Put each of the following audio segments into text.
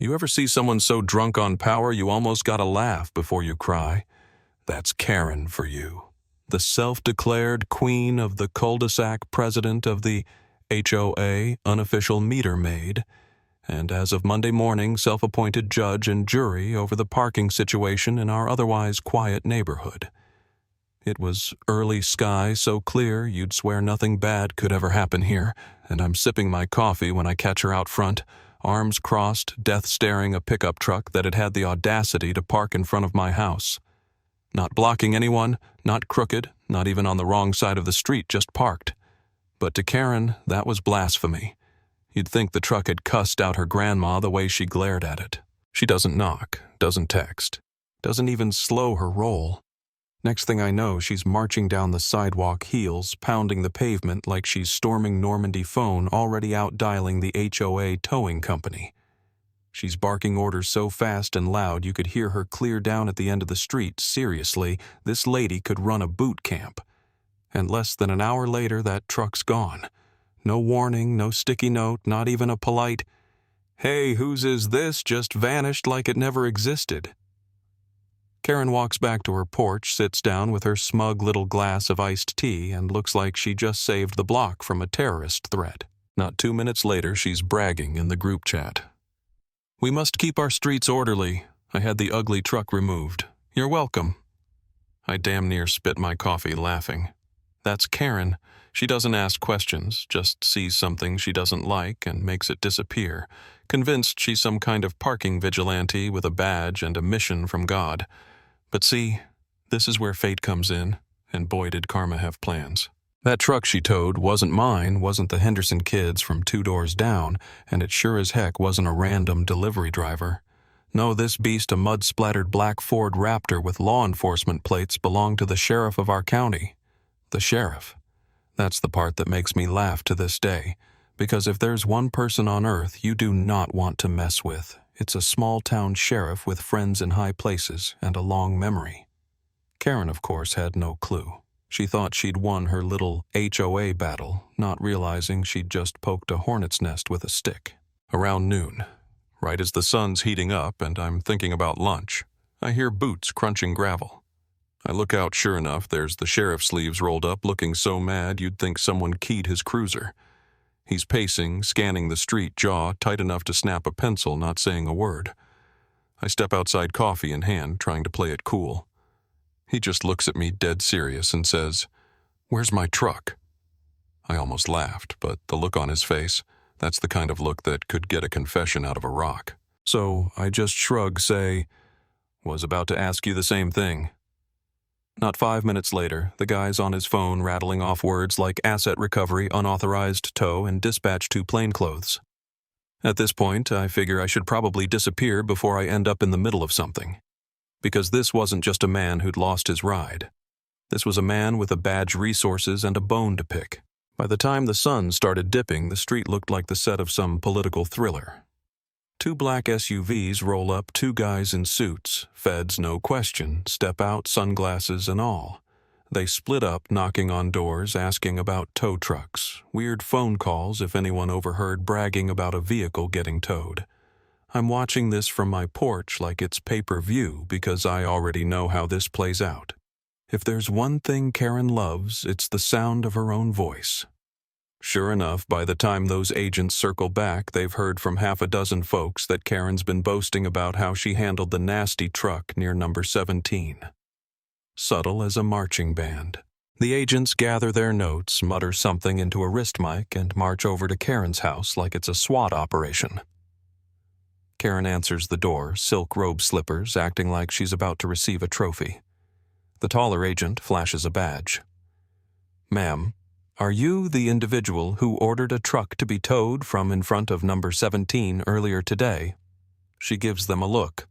You ever see someone so drunk on power you almost gotta laugh before you cry? That's Karen for you. The self-declared queen of the cul-de-sac, president of the HOA, unofficial meter maid, and as of Monday morning, self-appointed judge and jury over the parking situation in our otherwise quiet neighborhood. It was early sky so clear you'd swear nothing bad could ever happen here, and I'm sipping my coffee when I catch her out front, arms crossed, death-staring a pickup truck that had had the audacity to park in front of my house. Not blocking anyone, not crooked, not even on the wrong side of the street, just parked. But to Karen, that was blasphemy. You'd think the truck had cussed out her grandma the way she glared at it. She doesn't knock, doesn't text, doesn't even slow her roll. Next thing I know, she's marching down the sidewalk, heels pounding the pavement like she's storming Normandy phone, already out dialing the HOA towing company. She's barking orders so fast and loud you could hear her clear down at the end of the street. Seriously, this lady could run a boot camp. And less than an hour later, that truck's gone. No warning, no sticky note, not even a polite, "Hey, whose is this?" just vanished like it never existed. Karen walks back to her porch, sits down with her smug little glass of iced tea, and looks like she just saved the block from a terrorist threat. Not 2 minutes later, she's bragging in the group chat. "We must keep our streets orderly. I had the ugly truck removed. You're welcome." I damn near spit my coffee laughing. That's Karen. She doesn't ask questions, just sees something she doesn't like and makes it disappear, convinced she's some kind of parking vigilante with a badge and a mission from God. But see, this is where fate comes in, and boy did karma have plans. That truck she towed wasn't mine, wasn't the Henderson kids from 2 doors down, and it sure as heck wasn't a random delivery driver. No, this beast, a mud-splattered black Ford Raptor with law enforcement plates, belonged to the sheriff of our county. The sheriff. That's the part that makes me laugh to this day, because if there's one person on earth you do not want to mess with, it's a small-town sheriff with friends in high places and a long memory. Karen, of course, had no clue. She thought she'd won her little HOA battle, not realizing she'd just poked a hornet's nest with a stick. Around noon, right as the sun's heating up and I'm thinking about lunch, I hear boots crunching gravel. I look out, sure enough, there's the sheriff's sleeves rolled up, looking so mad you'd think someone keyed his cruiser. He's pacing, scanning the street, jaw tight enough to snap a pencil, not saying a word. I step outside, coffee in hand, trying to play it cool. He just looks at me dead serious and says, "Where's my truck?" I almost laughed, but the look on his face, that's the kind of look that could get a confession out of a rock. So I just shrug, say, "Was about to ask you the same thing." Not 5 minutes later, the guy's on his phone rattling off words like asset recovery, unauthorized tow, and dispatch to plainclothes. At this point, I figure I should probably disappear before I end up in the middle of something. Because this wasn't just a man who'd lost his ride. This was a man with a badge, resources, and a bone to pick. By the time the sun started dipping, the street looked like the set of some political thriller. 2 black SUVs roll up, 2 guys in suits, feds no question, step out, sunglasses and all. They split up, knocking on doors, asking about tow trucks, weird phone calls if anyone overheard bragging about a vehicle getting towed. I'm watching this from my porch like it's pay-per-view because I already know how this plays out. If there's one thing Karen loves, it's the sound of her own voice. Sure enough, by the time those agents circle back, they've heard from half a dozen folks that Karen's been boasting about how she handled the nasty truck near number 17. Subtle as a marching band. The agents gather their notes, mutter something into a wrist mic, and march over to Karen's house like it's a SWAT operation. Karen answers the door, silk robe slippers, acting like she's about to receive a trophy. The taller agent flashes a badge. "Ma'am, are you the individual who ordered a truck to be towed from in front of number 17 earlier today?" She gives them a look.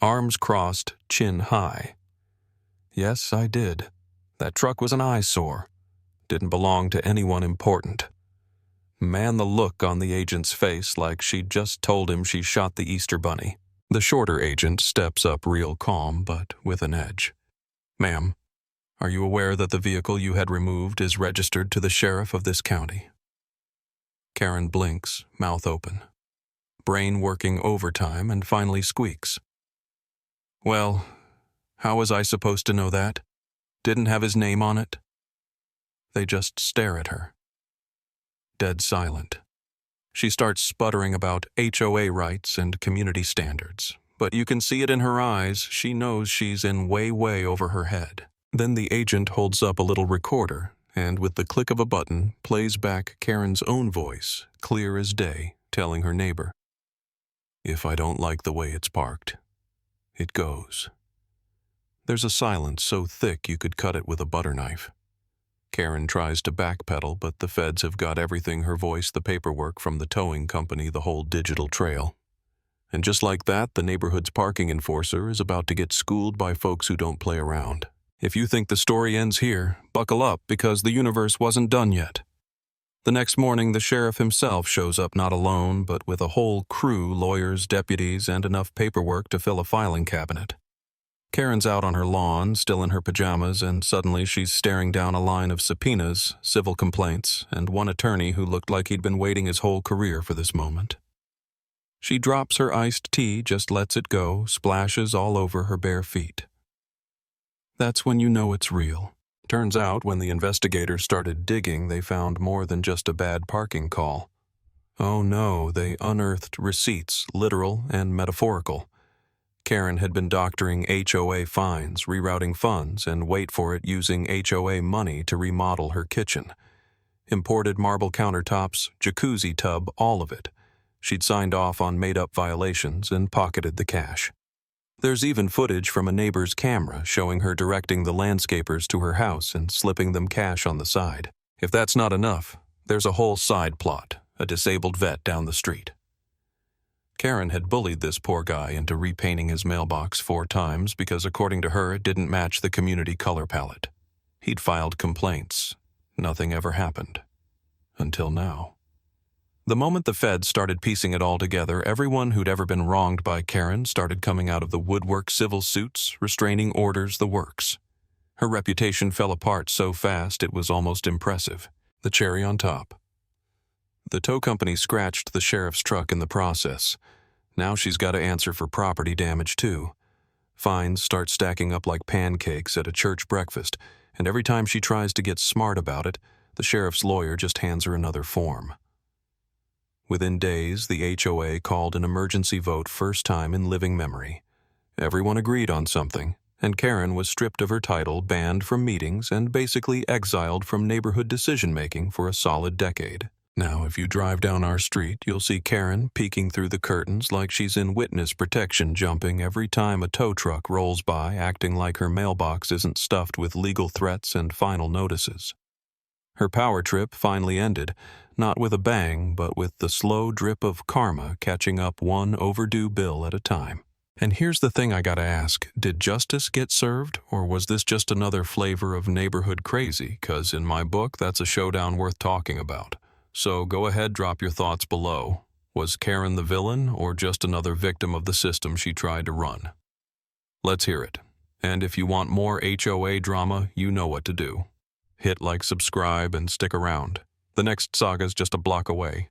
Arms crossed, chin high. "Yes, I did. That truck was an eyesore. Didn't belong to anyone important." Man, the look on the agent's face like she'd just told him she shot the Easter Bunny. The shorter agent steps up real calm, but with an edge. "Ma'am, are you aware that the vehicle you had removed is registered to the sheriff of this county?" Karen blinks, mouth open. brain working overtime, and finally squeaks. Well, how was I supposed to know that? Didn't have his name on it? They just stare at her. Dead silent. She starts sputtering about HOA rights and community standards, but you can see it in her eyes. She knows she's in way over her head. Then the agent holds up a little recorder and with the click of a button plays back Karen's own voice, clear as day, telling her neighbor, "If I don't like the way it's parked, it goes." There's a silence so thick you could cut it with a butter knife. Karen tries to backpedal, but the feds have got everything: her voice, the paperwork from the towing company, the whole digital trail. And just like that, the neighborhood's parking enforcer is about to get schooled by folks who don't play around. If you think the story ends here, buckle up, because the universe wasn't done yet. The next morning, the sheriff himself shows up, not alone, but with a whole crew, lawyers, deputies, and enough paperwork to fill a filing cabinet. Karen's out on her lawn, still in her pajamas, and suddenly she's staring down a line of subpoenas, civil complaints, and one attorney who looked like he'd been waiting his whole career for this moment. She drops her iced tea, just lets it go, splashes all over her bare feet. That's when you know it's real. Turns out, when the investigators started digging, they found more than just a bad parking call. Oh no, they unearthed receipts, literal and metaphorical. Karen had been doctoring HOA fines, rerouting funds, and wait for it, using HOA money to remodel her kitchen. Imported marble countertops, jacuzzi tub, all of it. She'd signed off on made-up violations and pocketed the cash. There's even footage from a neighbor's camera showing her directing the landscapers to her house and slipping them cash on the side. If that's not enough, there's a whole side plot, a disabled vet down the street. Karen had bullied this poor guy into repainting his mailbox 4 times because, according to her, it didn't match the community color palette. He'd filed complaints. Nothing ever happened. Until now. The moment the feds started piecing it all together, everyone who'd ever been wronged by Karen started coming out of the woodwork: civil suits, restraining orders, the works. Her reputation fell apart so fast it was almost impressive. The cherry on top. The tow company scratched the sheriff's truck in the process. Now she's got to answer for property damage too. Fines start stacking up like pancakes at a church breakfast, and every time she tries to get smart about it, the sheriff's lawyer just hands her another form. Within days, the HOA called an emergency vote, first time in living memory. Everyone agreed on something, and Karen was stripped of her title, banned from meetings, and basically exiled from neighborhood decision-making for a solid decade. Now, if you drive down our street, you'll see Karen peeking through the curtains like she's in witness protection, jumping every time a tow truck rolls by, acting like her mailbox isn't stuffed with legal threats and final notices. Her power trip finally ended, not with a bang, but with the slow drip of karma catching up one overdue bill at a time. And here's the thing I gotta ask, did justice get served, or was this just another flavor of neighborhood crazy? 'Cause in my book, that's a showdown worth talking about. So go ahead, drop your thoughts below. Was Karen the villain, or just another victim of the system she tried to run? Let's hear it. And if you want more HOA drama, you know what to do. Hit like, subscribe, and stick around. The next saga's just a block away.